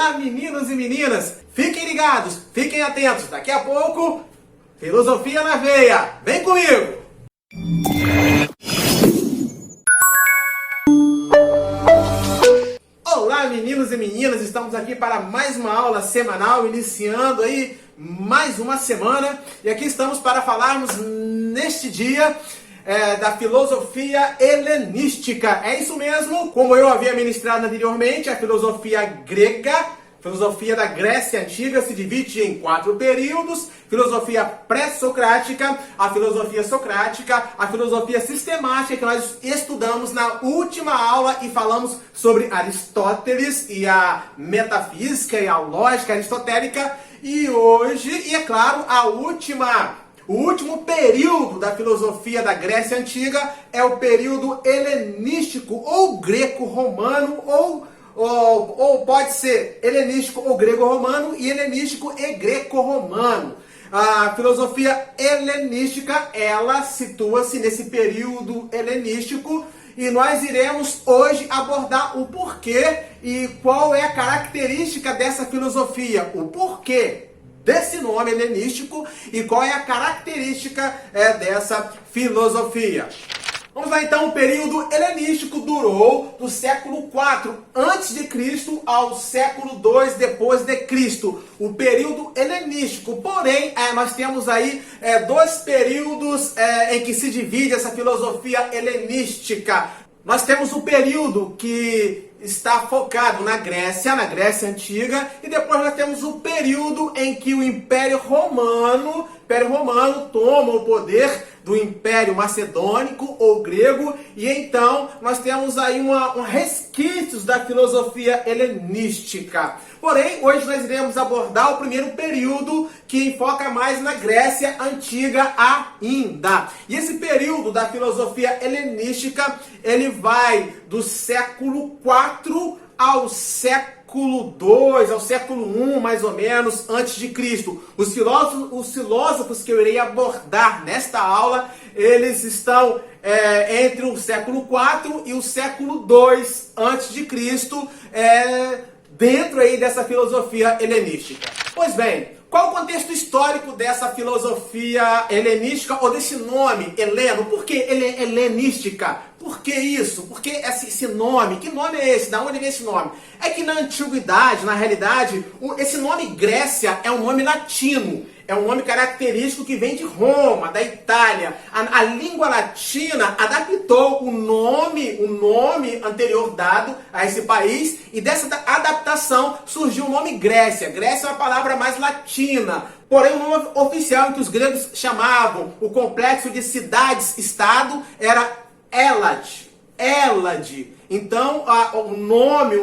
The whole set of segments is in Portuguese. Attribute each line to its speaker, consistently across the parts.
Speaker 1: Olá, meninos e meninas! Fiquem ligados, fiquem atentos. Daqui a pouco, Filosofia na Veia. Vem comigo! Olá, meninos e meninas! Estamos aqui para mais uma aula semanal, iniciando aí mais uma semana. E aqui estamos para falarmos neste dia da filosofia helenística. É isso mesmo, como eu havia ministrado anteriormente, a filosofia grega, filosofia da Grécia Antiga, se divide em 4 períodos: filosofia pré-socrática, a filosofia socrática, a filosofia sistemática, que nós estudamos na última aula e falamos sobre Aristóteles e a metafísica e a lógica aristotélica. E hoje, e é claro, o último período da filosofia da Grécia Antiga é o período helenístico ou greco-romano, ou pode ser helenístico ou grego-romano e helenístico e greco-romano. A filosofia helenística, ela situa-se nesse período helenístico e nós iremos hoje abordar o porquê e qual é a característica dessa filosofia, o porquê desse nome helenístico e qual é a característica dessa filosofia. Vamos lá então, o período helenístico durou do século IV a.C. ao século II depois de Cristo. O período helenístico. Porém, nós temos aí 2 períodos em que se divide essa filosofia helenística. Nós temos o período que está focado na Grécia Antiga, e depois nós temos o período em que o Império Romano toma o poder do Império Macedônico ou Grego, e então nós temos aí resquícios da filosofia helenística. Porém, hoje nós iremos abordar o primeiro período, que foca mais na Grécia Antiga ainda. E esse período da filosofia helenística, ele vai do século IV ao século II, ao século I, mais ou menos, antes de Cristo. Os filósofos que eu irei abordar nesta aula, eles estão entre o século IV e o século II antes de Cristo, dentro aí dessa filosofia helenística. Pois bem, qual o contexto histórico dessa filosofia helenística, ou desse nome, Heleno? Por que helenística? Por que isso? Por que esse nome? Que nome é esse? Da onde vem esse nome? É que na antiguidade, na realidade, esse nome Grécia é um nome latino. É um nome característico que vem de Roma, da Itália. A língua latina adaptou o nome anterior dado a esse país, e dessa adaptação surgiu o nome Grécia. Grécia é uma palavra mais latina. Porém, o nome oficial que os gregos chamavam o complexo de cidades-estado era Hélade. Então, o nome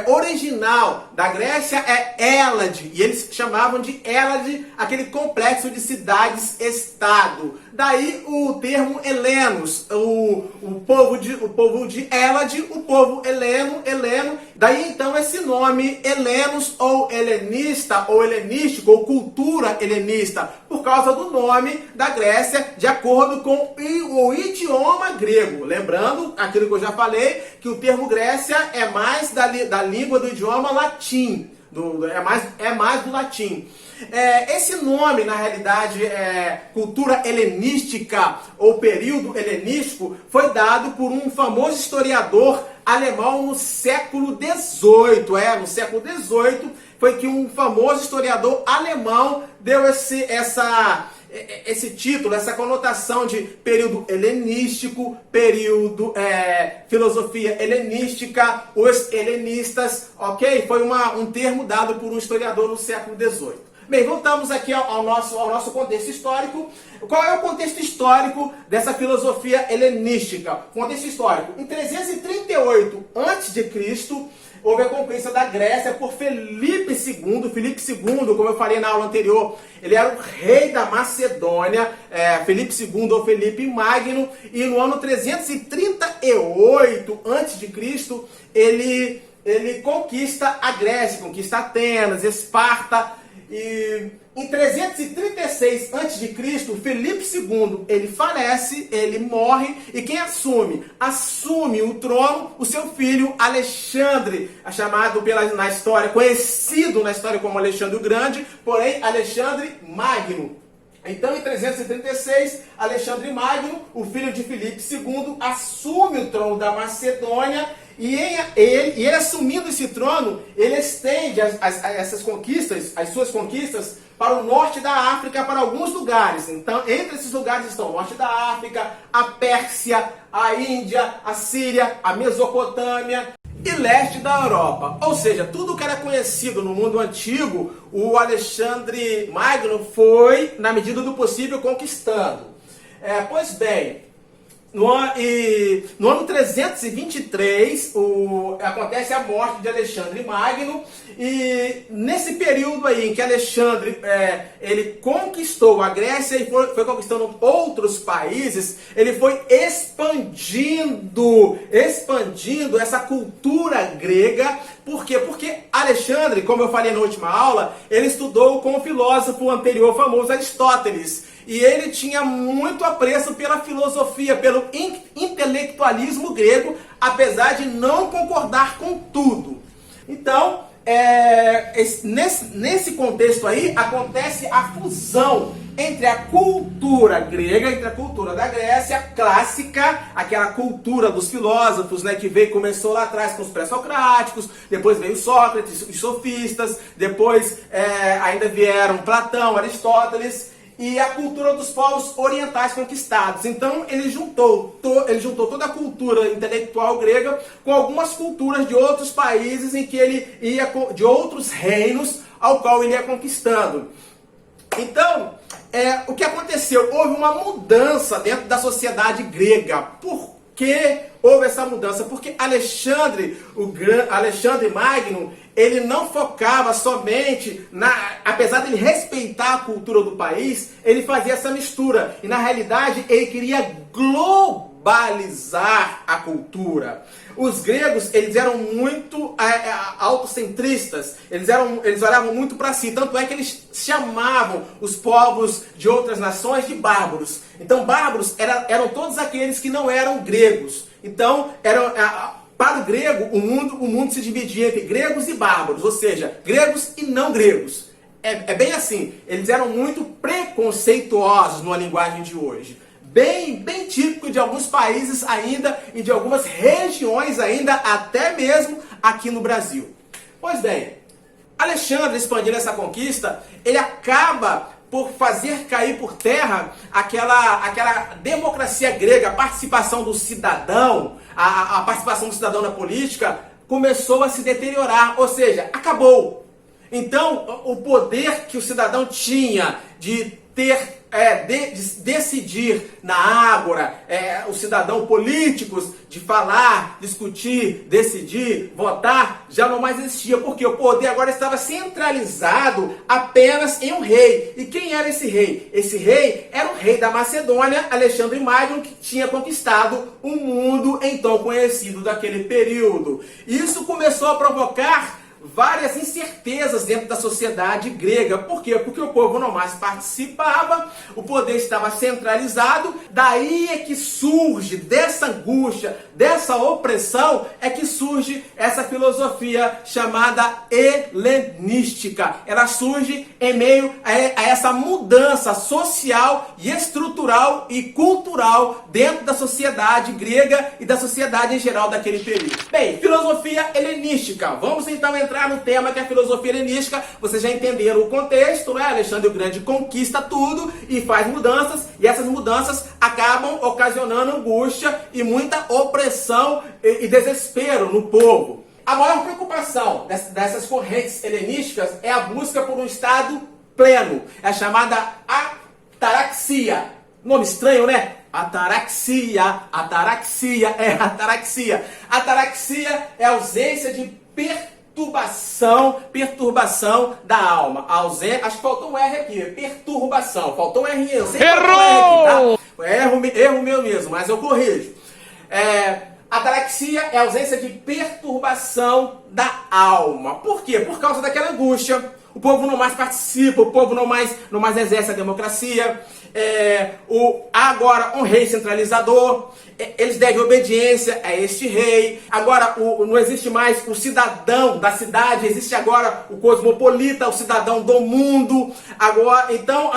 Speaker 1: original da Grécia é Hélade, e eles chamavam de Hélade aquele complexo de cidades-estado. Daí o termo helenos, o povo de Hélade, o povo heleno. Daí então esse nome helenos, ou helenista, ou helenístico, ou cultura helenista, por causa do nome da Grécia, de acordo com o idioma grego. Lembrando aquilo que eu já falei, que o termo Grécia é mais da língua do idioma latim, é mais do latim. Esse nome, na realidade, cultura helenística ou período helenístico, foi dado por um famoso historiador alemão no século XVIII. No século XVIII foi que um famoso historiador alemão deu esse título, essa conotação de período helenístico, período filosofia helenística, os helenistas, ok? Foi um termo dado por um historiador no século XVIII. Bem, voltamos aqui ao nosso contexto histórico. Qual é o contexto histórico dessa filosofia helenística? Contexto histórico. Em 338 a.C., houve a conquista da Grécia por Filipe II. Filipe II, como eu falei na aula anterior, ele era o rei da Macedônia, Filipe II ou Filipe Magno, e no ano 338 a.C., ele conquista a Grécia, conquista Atenas, Esparta, e Em 336 a.C., Filipe II, ele falece, ele morre, e quem assume? Assume o trono o seu filho Alexandre, chamado na história, conhecido na história como Alexandre o Grande, porém Alexandre Magno. Então, em 336, Alexandre Magno, o filho de Filipe II, assume o trono da Macedônia, e ele assumindo esse trono, ele estende essas conquistas, as suas conquistas, para o norte da África, para alguns lugares. Então, entre esses lugares estão o norte da África, a Pérsia, a Índia, a Síria, a Mesopotâmia e leste da Europa. Ou seja, tudo que era conhecido no mundo antigo, o Alexandre Magno foi, na medida do possível, conquistando. Pois bem, no ano 323, acontece a morte de Alexandre Magno, e nesse período aí em que Alexandre ele conquistou a Grécia e foi conquistando outros países, ele foi expandindo essa cultura grega. Por quê? Porque Alexandre, como eu falei na última aula, ele estudou com o filósofo anterior famoso Aristóteles. E ele tinha muito apreço pela filosofia, pelo intelectualismo grego, apesar de não concordar com tudo. Então, nesse contexto aí, acontece a fusão entre a cultura grega, entre a cultura da Grécia clássica, aquela cultura dos filósofos, né, que começou lá atrás com os pré-socráticos, depois veio Sócrates, os sofistas, depois ainda vieram Platão, Aristóteles, e a cultura dos povos orientais conquistados. Então ele juntou toda a cultura intelectual grega com algumas culturas de outros países em que ele ia, de outros reinos ao qual ele ia conquistando. Então, o que aconteceu? Houve uma mudança dentro da sociedade grega. Por que houve essa mudança? Porque Alexandre Magno, ele não focava somente apesar de ele respeitar a cultura do país, ele fazia essa mistura. E na realidade, ele queria globalizar a cultura. Os gregos, eles eram muito autocentristas, eles olhavam muito para si, tanto é que eles chamavam os povos de outras nações de bárbaros. Então, bárbaros eram todos aqueles que não eram gregos. Então, para o grego, o mundo se dividia entre gregos e bárbaros, ou seja, gregos e não gregos. É bem assim, eles eram muito preconceituosos numa linguagem de hoje. Bem típico de alguns países ainda e de algumas regiões ainda, até mesmo aqui no Brasil. Pois bem, Alexandre, expandindo essa conquista, ele acaba por fazer cair por terra aquela democracia grega, a participação do cidadão, a participação do cidadão na política começou a se deteriorar, ou seja, acabou. Então, o poder que o cidadão tinha de decidir na ágora, os cidadãos políticos, de falar, discutir, decidir, votar, já não mais existia, porque o poder agora estava centralizado apenas em um rei. E quem era esse rei? Esse rei era o rei da Macedônia, Alexandre Magno, que tinha conquistado o mundo então conhecido daquele período. Isso começou a provocar várias incertezas dentro da sociedade grega. Por quê? Porque o povo não mais participava, o poder estava centralizado, daí é que surge, dessa angústia, dessa opressão, é que surge essa filosofia chamada helenística. Ela surge em meio a essa mudança social e estrutural e cultural dentro da sociedade grega e da sociedade em geral daquele período. Bem, filosofia helenística. Vamos então entrar no tema que é a filosofia helenística. Vocês já entenderam o contexto, né? Alexandre o Grande conquista tudo e faz mudanças, e essas mudanças acabam ocasionando angústia e muita opressão e desespero no povo. A maior preocupação dessas correntes helenísticas é a busca por um estado pleno. É a chamada ataraxia. Nome estranho, né? Ataraxia. Ataraxia. Ataraxia é a ausência de perturbação da alma. Acho que faltou um R aqui. Perturbação. Faltou um R. Eu sei que faltou um R aqui, tá? Erro meu mesmo, mas eu corrijo. Ataraxia é a ausência de perturbação da alma. Por quê? Por causa daquela angústia. O povo não mais participa, o povo não mais exerce a democracia. Há agora um rei centralizador, eles devem obediência a este rei. Agora não existe mais o cidadão da cidade, existe agora o cosmopolita, o cidadão do mundo. Agora, então,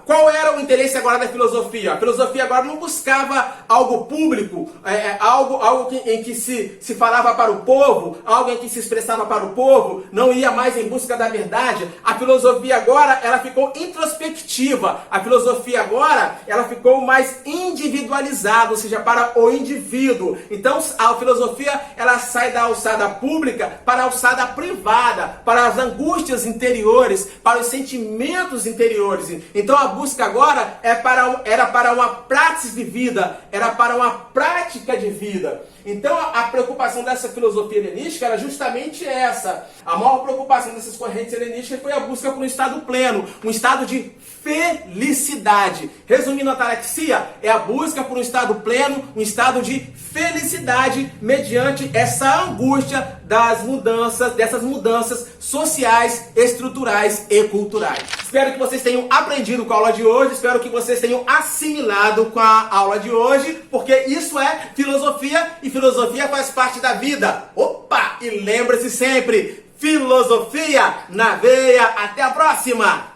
Speaker 1: qual era o interesse agora da filosofia? A filosofia agora não buscava algo público, algo em que se falava para o povo, algo em que se expressava para o povo, não ia mais em busca da verdade. A filosofia agora, ela ficou introspectiva. A filosofia agora, ela ficou mais individualizada, ou seja, para o indivíduo. Então, a filosofia, ela sai da alçada pública para a alçada privada, para as angústias interiores, para os sentimentos interiores. Então, a busca agora era para uma prática de vida, era para uma prática de vida. Então, a preocupação dessa filosofia helenística era justamente essa. A maior preocupação dessas correntes helenísticas foi a busca por um estado pleno, um estado de felicidade. Resumindo, a ataraxia é a busca por um estado pleno, um estado de felicidade mediante essa angústia dessas mudanças sociais, estruturais e culturais. Espero que vocês tenham aprendido com a aula de hoje, espero que vocês tenham assimilado com a aula de hoje, porque isso é filosofia e filosofia faz parte da vida. Opa! E lembre-se sempre, filosofia na veia. Até a próxima!